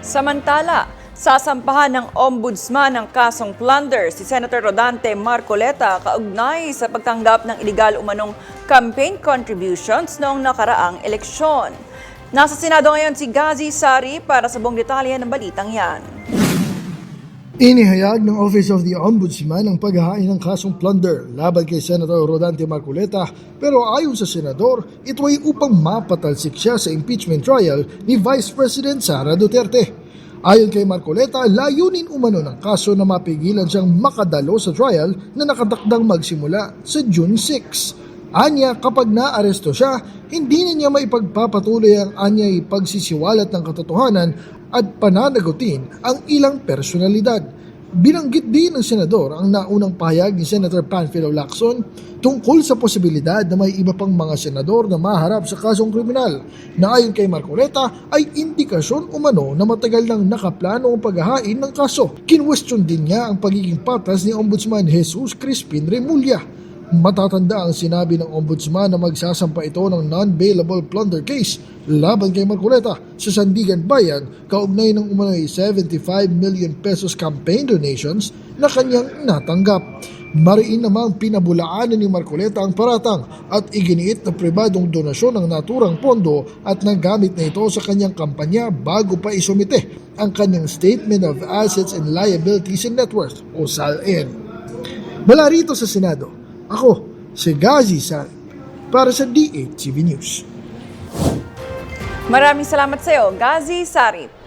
Samantala, sasampahan ng ombudsman ng kasong plunder si Senator Rodante Marcoleta kaugnay sa pagtanggap ng iligal umanong campaign contributions noong nakaraang eleksyon. Nasa Senado ngayon si Gazi Sari para sa buong detalye ng balitang yan. Inihayag ng Office of the Ombudsman ang paghahain ng kasong plunder laban kay Senator Rodante Marcoleta, pero ayon sa senador, ito ay upang mapatalsik siya sa impeachment trial ni Vice President Sara Duterte. Ayon kay Marcoleta, layunin umano ng kaso na mapigilan siyang makadalo sa trial na nakatakdang magsimula sa June 6. Anya, kapag naaresto siya, hindi na niya maipagpapatuloy ang anyay pagsisiwalat ng katotohanan at pananagutin ang ilang personalidad. Binanggit din ng senador ang naunang pahayag ni Senator Panfilo Lacson tungkol sa posibilidad na may iba pang mga senador na maharap sa kasong kriminal na ayon kay Marcoleta ay indikasyon umano na matagal nang nakaplano ang paghahain ng kaso. Kinwestiyon din niya ang pagiging patas ni Ombudsman Jesus Crispin Remulla. Matatanda ang sinabi ng ombudsman na magsasampa ito ng non-bailable plunder case laban kay Marcoleta sa Sandigan Bayan kaugnay ng umano'y 75 million pesos campaign donations na kanyang natanggap. Mariin namang pinabulaanan ni Marcoleta ang paratang at iginiit na pribadong donasyon ng naturang pondo at nagamit na ito sa kanyang kampanya bago pa isumite ang kanyang Statement of Assets and Liabilities and Net Worth o SALN. Mula rito sa Senado, ako, si Gazi Sari, para sa DHTV News. Maraming salamat sa iyo, Gazi Sari.